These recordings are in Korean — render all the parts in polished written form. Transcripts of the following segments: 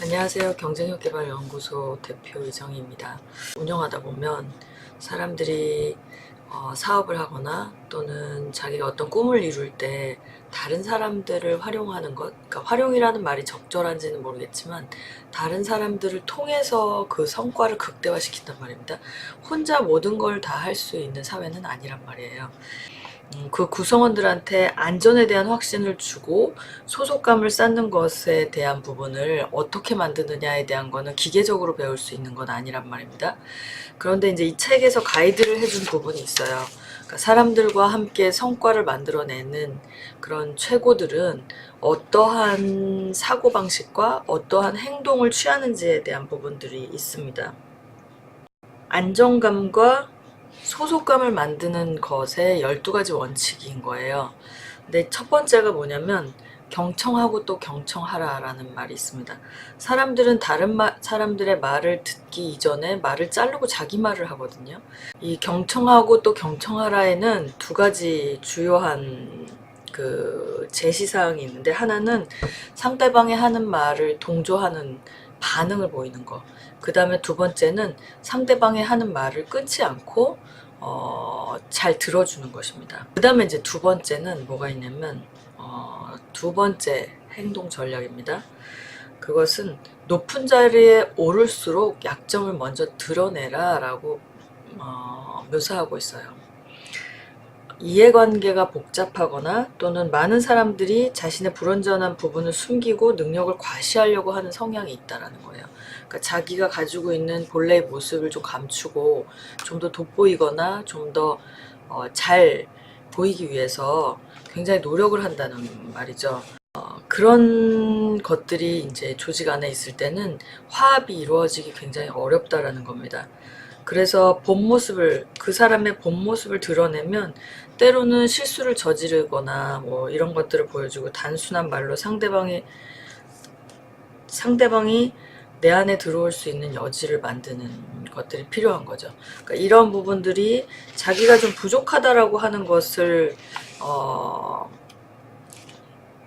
안녕하세요. 경쟁력개발연구소 대표 이정희입니다. 운영하다 보면 사람들이 사업을 하거나 또는 자기가 어떤 꿈을 이룰 때 다른 사람들을 활용하는 것, 그러니까 활용이라는 말이 적절한지는 모르겠지만 다른 사람들을 통해서 그 성과를 극대화시킨단 말입니다. 혼자 모든 걸 다 할 수 있는 사회는 아니란 말이에요. 그 구성원들한테 안전에 대한 확신을 주고 소속감을 쌓는 것에 대한 부분을 어떻게 만드느냐에 대한 거는 기계적으로 배울 수 있는 건 아니란 말입니다. 그런데 이제 이 책에서 가이드를 해준 부분이 있어요. 그러니까 사람들과 함께 성과를 만들어내는 그런 최고들은 어떠한 사고방식과 어떠한 행동을 취하는지에 대한 부분들이 있습니다. 안정감과 소속감을 만드는 것에 12가지 원칙인 거예요. 근데 첫 번째가 뭐냐면 경청하고 또 경청하라 라는 말이 있습니다. 사람들은 다른 사람들의 말을 듣기 이전에 말을 자르고 자기 말을 하거든요. 이 경청하고 또 경청하라에는 두 가지 주요한 그 제시사항이 있는데, 하나는 상대방이 하는 말을 동조하는 반응을 보이는 거, 그 다음에 두 번째는 상대방이 하는 말을 끊지 않고 잘 들어주는 것입니다. 그 다음에 이제 두 번째는 뭐가 있냐면 두 번째 행동 전략입니다. 그것은 높은 자리에 오를수록 약점을 먼저 드러내라 라고 묘사하고 있어요. 이해관계가 복잡하거나 또는 많은 사람들이 자신의 불완전한 부분을 숨기고 능력을 과시하려고 하는 성향이 있다라는 거예요. 그러니까 자기가 가지고 있는 본래의 모습을 좀 감추고 좀 더 돋보이거나 좀 더 잘 보이기 위해서 굉장히 노력을 한다는 말이죠. 그런 것들이 이제 조직 안에 있을 때는 화합이 이루어지기 굉장히 어렵다라는 겁니다. 그래서 그 사람의 본 모습을 드러내면 때로는 실수를 저지르거나 뭐 이런 것들을 보여주고 단순한 말로 상대방이 내 안에 들어올 수 있는 여지를 만드는 것들이 필요한 거죠. 그러니까 이런 부분들이 자기가 좀 부족하다라고 하는 것을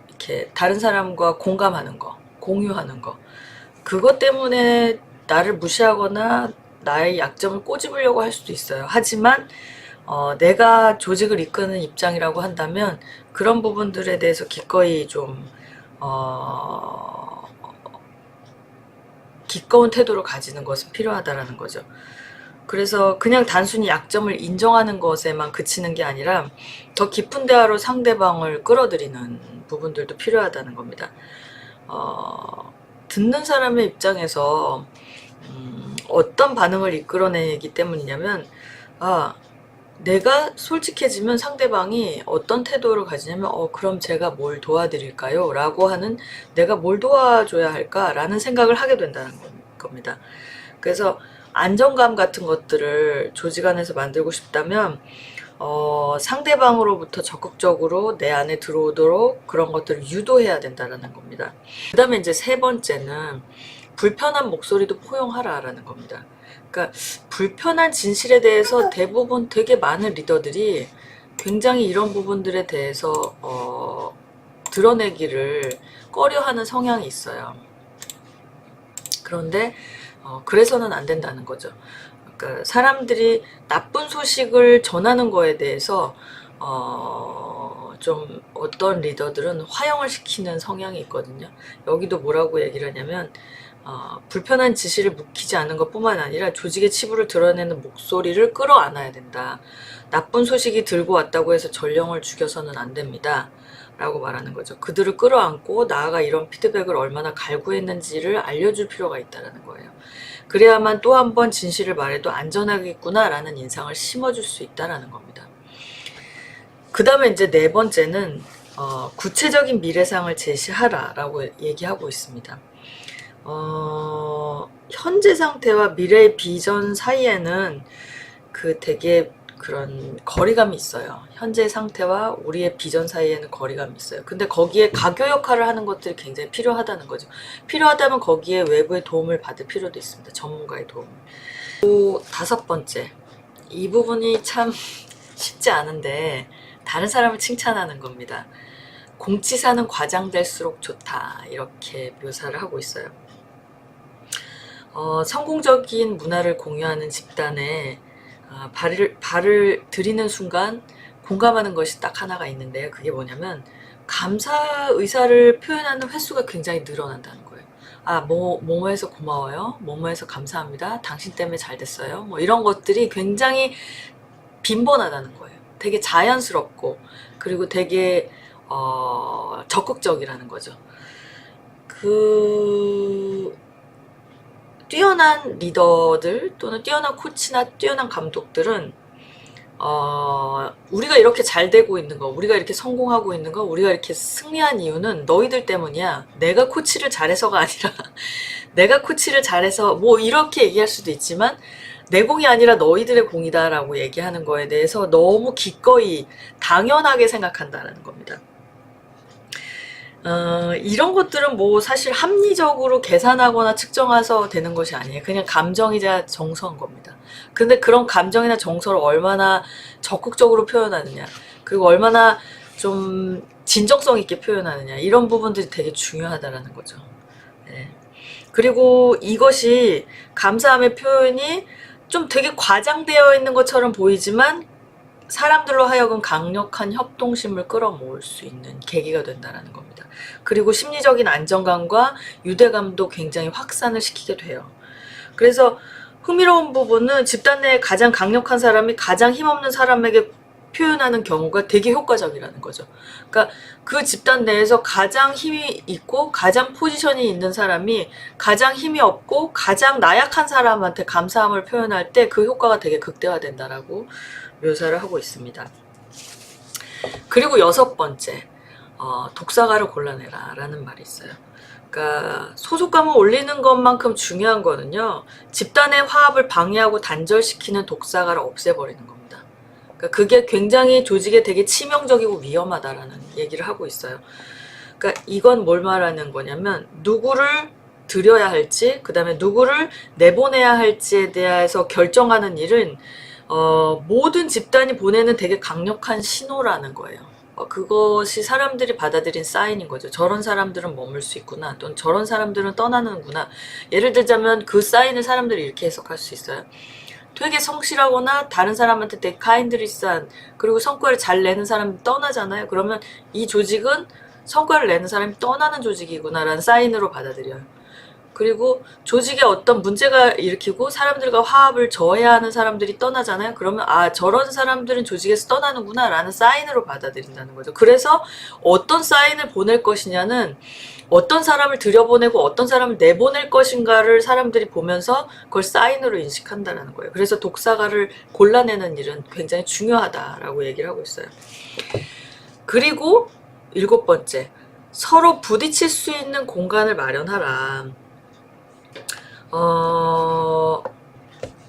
이렇게 다른 사람과 공감하는 거, 공유하는 거, 그것 때문에 나를 무시하거나 나의 약점을 꼬집으려고 할 수도 있어요. 하지만 내가 조직을 이끄는 입장이라고 한다면 그런 부분들에 대해서 기꺼이 좀 기꺼운 태도를 가지는 것은 필요하다라는 거죠. 그래서 그냥 단순히 약점을 인정하는 것에만 그치는 게 아니라 더 깊은 대화로 상대방을 끌어들이는 부분들도 필요하다는 겁니다. 듣는 사람의 입장에서 어떤 반응을 이끌어내기 때문이냐면, 내가 솔직해지면 상대방이 어떤 태도를 가지냐면 그럼 제가 뭘 도와드릴까요? 라고 하는, 내가 뭘 도와줘야 할까? 라는 생각을 하게 된다는 겁니다. 그래서 안정감 같은 것들을 조직 안에서 만들고 싶다면 상대방으로부터 적극적으로 내 안에 들어오도록 그런 것들을 유도해야 된다는 겁니다. 그 다음에 이제 세 번째는 불편한 목소리도 포용하라라는 겁니다. 그러니까 불편한 진실에 대해서 대부분 되게 많은 리더들이 굉장히 이런 부분들에 대해서 드러내기를 꺼려하는 성향이 있어요. 그런데 그래서는 안 된다는 거죠. 그러니까 사람들이 나쁜 소식을 전하는 거에 대해서 좀 어떤 리더들은 화형을 시키는 성향이 있거든요. 여기도 뭐라고 얘기를 하냐면 불편한 지시를 묵히지 않는 것뿐만 아니라 조직의 치부를 드러내는 목소리를 끌어안아야 된다. 나쁜 소식이 들고 왔다고 해서 전령을 죽여서는 안 됩니다. 라고 말하는 거죠. 그들을 끌어안고 나아가 이런 피드백을 얼마나 갈구했는지를 알려줄 필요가 있다는 거예요. 그래야만 또 한 번 진실을 말해도 안전하겠구나 라는 인상을 심어줄 수 있다는 겁니다. 그 다음에 이제 네 번째는 구체적인 미래상을 제시하라 라고 얘기하고 있습니다. 현재 상태와 미래의 비전 사이에는 되게 그런 거리감이 있어요. 현재 상태와 우리의 비전 사이에는 거리감이 있어요. 근데 거기에 가교 역할을 하는 것들이 굉장히 필요하다는 거죠. 필요하다면 거기에 외부의 도움을 받을 필요도 있습니다. 전문가의 도움. 또 다섯 번째, 이 부분이 참 쉽지 않은데 다른 사람을 칭찬하는 겁니다. 공치사는 과장될수록 좋다, 이렇게 묘사를 하고 있어요. 성공적인 문화를 공유하는 집단에 발을 들이는 순간 공감하는 것이 딱 하나가 있는데요. 그게 뭐냐면 감사 의사를 표현하는 횟수가 굉장히 늘어난다는 거예요. 뭐뭐해서 고마워요. 뭐뭐해서 감사합니다. 당신 때문에 잘 됐어요. 뭐 이런 것들이 굉장히 빈번하다는 거예요. 되게 자연스럽고 그리고 되게 적극적이라는 거죠. 뛰어난 리더들 또는 뛰어난 코치나 뛰어난 감독들은 우리가 이렇게 잘 되고 있는 거, 우리가 이렇게 성공하고 있는 거, 우리가 이렇게 승리한 이유는 너희들 때문이야. 내가 코치를 잘해서가 아니라 내가 코치를 잘해서 뭐 이렇게 얘기할 수도 있지만 내 공이 아니라 너희들의 공이다라고 얘기하는 거에 대해서 너무 기꺼이 당연하게 생각한다는 겁니다. 이런 것들은 뭐 사실 합리적으로 계산하거나 측정해서 되는 것이 아니에요. 그냥 감정이자 정서인 겁니다. 근데 그런 감정이나 정서를 얼마나 적극적으로 표현하느냐, 그리고 얼마나 좀 진정성 있게 표현하느냐, 이런 부분들이 되게 중요하다라는 거죠. 네. 그리고 이것이 감사함의 표현이 좀 되게 과장되어 있는 것처럼 보이지만 사람들로 하여금 강력한 협동심을 끌어모을 수 있는 계기가 된다는 겁니다. 그리고 심리적인 안정감과 유대감도 굉장히 확산을 시키게 돼요. 그래서 흥미로운 부분은 집단 내에 가장 강력한 사람이 가장 힘없는 사람에게 표현하는 경우가 되게 효과적이라는 거죠. 그러니까 그 집단 내에서 가장 힘이 있고 가장 포지션이 있는 사람이 가장 힘이 없고 가장 나약한 사람한테 감사함을 표현할 때 그 효과가 되게 극대화된다라고 묘사를 하고 있습니다. 그리고 6번째, 독사가를 골라내라 라는 말이 있어요. 그러니까 소속감을 올리는 것만큼 중요한 거는요, 집단의 화합을 방해하고 단절시키는 독사가를 없애버리는 겁니다. 그러니까 그게 굉장히 조직에 되게 치명적이고 위험하다라는 얘기를 하고 있어요. 그러니까 이건 뭘 말하는 거냐면 누구를 들여야 할지, 그 다음에 누구를 내보내야 할지에 대해서 결정하는 일은 모든 집단이 보내는 되게 강력한 신호라는 거예요. 그것이 사람들이 받아들인 사인인 거죠. 저런 사람들은 머물 수 있구나, 또는 저런 사람들은 떠나는구나. 예를 들자면 그 사인을 사람들이 이렇게 해석할 수 있어요. 되게 성실하거나 다른 사람한테 되게 카인드리스한, 그리고 성과를 잘 내는 사람이 떠나잖아요. 그러면 이 조직은 성과를 내는 사람이 떠나는 조직이구나 라는 사인으로 받아들여요. 그리고 조직에 어떤 문제가 일으키고 사람들과 화합을 저해야 하는 사람들이 떠나잖아요. 그러면 저런 사람들은 조직에서 떠나는구나 라는 사인으로 받아들인다는 거죠. 그래서 어떤 사인을 보낼 것이냐는 어떤 사람을 들여보내고 어떤 사람을 내보낼 것인가를 사람들이 보면서 그걸 사인으로 인식한다는 거예요. 그래서 독사가를 골라내는 일은 굉장히 중요하다라고 얘기를 하고 있어요. 그리고 7번째, 서로 부딪힐 수 있는 공간을 마련하라.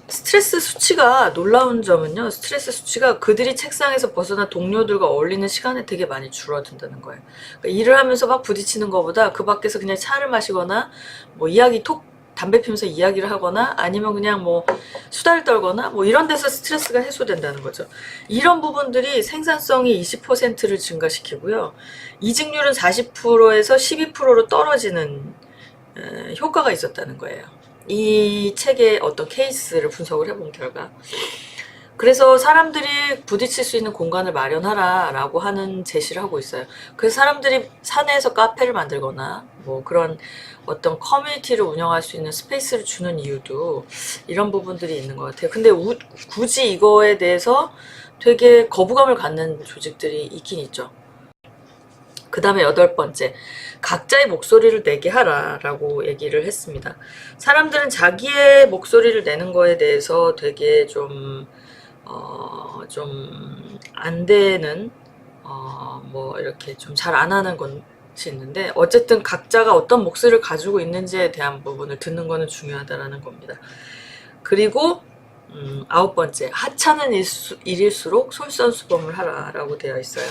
스트레스 수치가 놀라운 점은요, 스트레스 수치가 그들이 책상에서 벗어나 동료들과 어울리는 시간에 되게 많이 줄어든다는 거예요. 그러니까 일을 하면서 막 부딪히는 것보다 그 밖에서 그냥 차를 마시거나 뭐 담배 피면서 이야기를 하거나 아니면 그냥 뭐 수다를 떨거나 뭐 이런 데서 스트레스가 해소된다는 거죠. 이런 부분들이 생산성이 20%를 증가시키고요, 이직률은 40%에서 12%로 떨어지는 효과가 있었다는 거예요. 이 책의 어떤 케이스를 분석을 해본 결과. 그래서 사람들이 부딪힐 수 있는 공간을 마련하라 라고 하는 제시를 하고 있어요. 그래서 사람들이 사내에서 카페를 만들거나 뭐 그런 어떤 커뮤니티를 운영할 수 있는 스페이스를 주는 이유도 이런 부분들이 있는 것 같아요. 근데 굳이 이거에 대해서 되게 거부감을 갖는 조직들이 있긴 있죠. 그 다음에 8번째, 각자의 목소리를 내게 하라 라고 얘기를 했습니다. 사람들은 자기의 목소리를 내는 거에 대해서 되게 좀 안 되는, 뭐 이렇게 좀 잘 안 하는 것이 있는데, 어쨌든 각자가 어떤 목소리를 가지고 있는지에 대한 부분을 듣는 거는 중요하다라는 겁니다. 그리고 9번째, 하찮은 일일수록 솔선수범을 하라 라고 되어 있어요.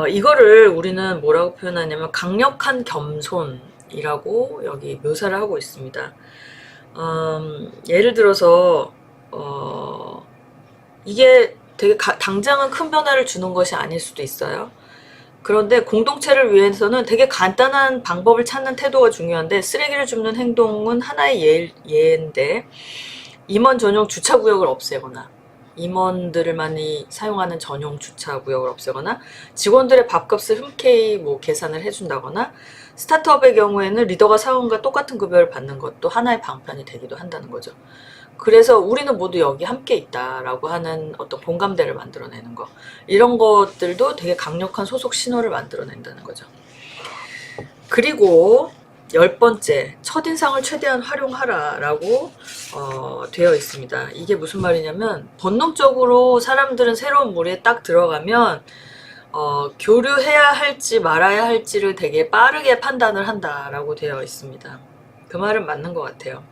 이거를 우리는 뭐라고 표현하냐면 강력한 겸손이라고 여기 묘사를 하고 있습니다. 예를 들어서 이게 되게 당장은 큰 변화를 주는 것이 아닐 수도 있어요. 그런데 공동체를 위해서는 되게 간단한 방법을 찾는 태도가 중요한데, 쓰레기를 줍는 행동은 하나의 예인데, 임원 전용 주차구역을 없애거나, 임원들만이 사용하는 전용 주차구역을 없애거나, 직원들의 밥값을 흔쾌히 계산을 해준다거나, 스타트업의 경우에는 리더가 사원과 똑같은 급여를 받는 것도 하나의 방편이 되기도 한다는 거죠. 그래서 우리는 모두 여기 함께 있다라고 하는 어떤 공감대를 만들어내는 거, 이런 것들도 되게 강력한 소속 신호를 만들어낸다는 거죠. 그리고 10번째, 첫인상을 최대한 활용하라 라고 되어 있습니다. 이게 무슨 말이냐면, 본능적으로 사람들은 새로운 무리에 딱 들어가면 교류해야 할지 말아야 할지를 되게 빠르게 판단을 한다라고 되어 있습니다. 그 말은 맞는 것 같아요.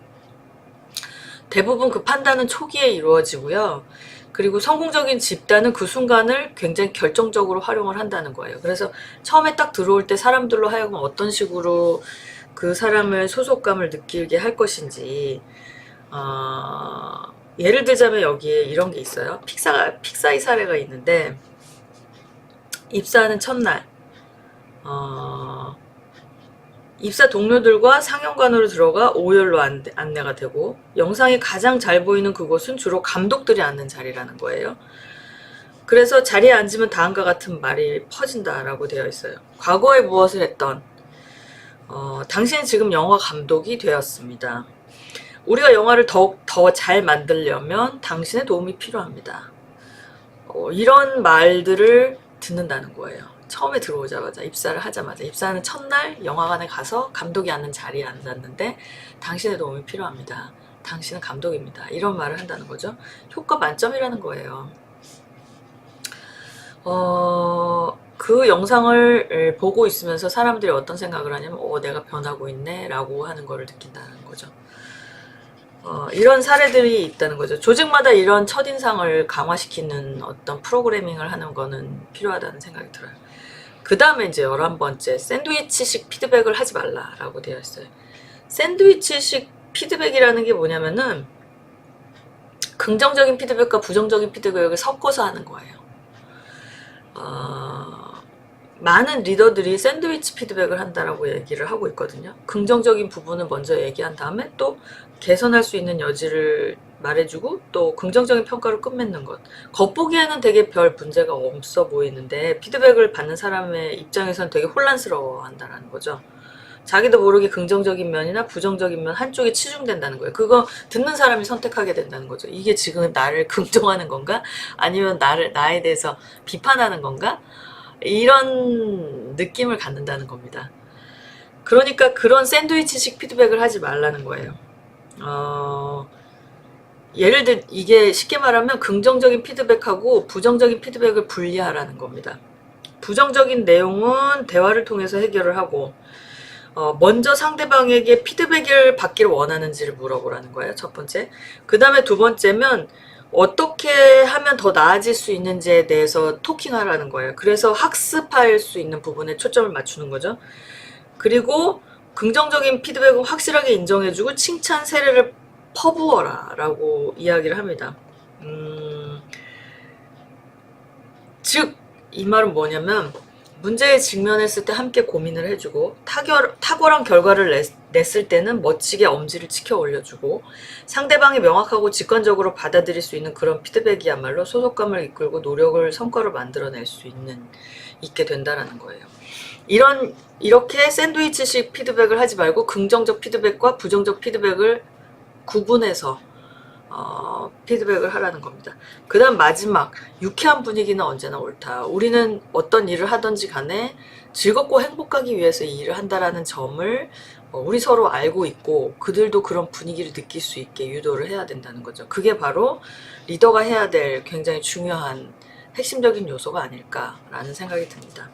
대부분 그 판단은 초기에 이루어지고요. 그리고 성공적인 집단은 그 순간을 굉장히 결정적으로 활용을 한다는 거예요. 그래서 처음에 딱 들어올 때 사람들로 하여금 어떤 식으로 그 사람을 소속감을 느끼게 할 것인지, 예를 들자면 여기에 이런 게 있어요. 픽사의 사례가 있는데, 입사하는 첫날 입사 동료들과 상영관으로 들어가 오열로 안내가 되고, 영상이 가장 잘 보이는 그곳은 주로 감독들이 앉는 자리라는 거예요. 그래서 자리에 앉으면 다음과 같은 말이 퍼진다라고 되어 있어요. 과거에 무엇을 했던, 당신은 지금 영화 감독이 되었습니다. 우리가 영화를 더욱 더 잘 만들려면 당신의 도움이 필요합니다. 이런 말들을 듣는다는 거예요. 처음에 들어오자마자, 입사를 하자마자, 입사하는 첫날 영화관에 가서 감독이 앉는 자리에 앉았는데, 당신의 도움이 필요합니다. 당신은 감독입니다. 이런 말을 한다는 거죠. 효과 만점이라는 거예요. 그 영상을 보고 있으면서 사람들이 어떤 생각을 하냐면, 내가 변하고 있네 라고 하는 거를 느낀다는 거죠. 이런 사례들이 있다는 거죠. 조직마다 이런 첫인상을 강화시키는 어떤 프로그래밍을 하는 거는 필요하다는 생각이 들어요. 그 다음에 이제 11번째, 샌드위치식 피드백을 하지 말라라고 되어 있어요. 샌드위치식 피드백이라는 게 뭐냐면은, 긍정적인 피드백과 부정적인 피드백을 섞어서 하는 거예요. 많은 리더들이 샌드위치 피드백을 한다라고 얘기를 하고 있거든요. 긍정적인 부분을 먼저 얘기한 다음에 또 개선할 수 있는 여지를 말해주고, 또 긍정적인 평가를 끝맺는 것. 겉보기에는 되게 별 문제가 없어 보이는데, 피드백을 받는 사람의 입장에서는 되게 혼란스러워 한다는 거죠. 자기도 모르게 긍정적인 면이나 부정적인 면 한쪽에 치중된다는 거예요. 그거 듣는 사람이 선택하게 된다는 거죠. 이게 지금 나를 긍정하는 건가? 아니면 나에 대해서 비판하는 건가? 이런 느낌을 갖는다는 겁니다. 그러니까 그런 샌드위치식 피드백을 하지 말라는 거예요. 예를 들어 이게 쉽게 말하면 긍정적인 피드백하고 부정적인 피드백을 분리하라는 겁니다. 부정적인 내용은 대화를 통해서 해결을 하고, 먼저 상대방에게 피드백을 받기를 원하는지를 물어보라는 거예요. 첫 번째. 그 다음에 두 번째면 어떻게 하면 더 나아질 수 있는지에 대해서 토킹하라는 거예요. 그래서 학습할 수 있는 부분에 초점을 맞추는 거죠. 그리고 긍정적인 피드백은 확실하게 인정해주고 칭찬 세례를 퍼부어라 라고 이야기를 합니다. 즉 이 말은 뭐냐면, 문제에 직면했을 때 함께 고민을 해주고, 탁월한 결과를 냈을 때는 멋지게 엄지를 치켜 올려주고, 상대방이 명확하고 직관적으로 받아들일 수 있는 그런 피드백이야말로 소속감을 이끌고 노력을 성과로 만들어낼 수 있게 된다라는 거예요. 이렇게 샌드위치식 피드백을 하지 말고 긍정적 피드백과 부정적 피드백을 구분해서 피드백을 하라는 겁니다. 그 다음 마지막, 유쾌한 분위기는 언제나 옳다. 우리는 어떤 일을 하든지 간에 즐겁고 행복하기 위해서 이 일을 한다라는 점을 우리 서로 알고 있고, 그들도 그런 분위기를 느낄 수 있게 유도를 해야 된다는 거죠. 그게 바로 리더가 해야 될 굉장히 중요한 핵심적인 요소가 아닐까라는 생각이 듭니다.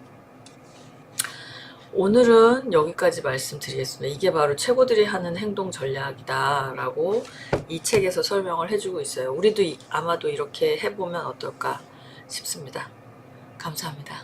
오늘은 여기까지 말씀드리겠습니다. 이게 바로 최고들이 하는 행동 전략이다 라고 이 책에서 설명을 해주고 있어요. 우리도 아마도 이렇게 해보면 어떨까 싶습니다. 감사합니다.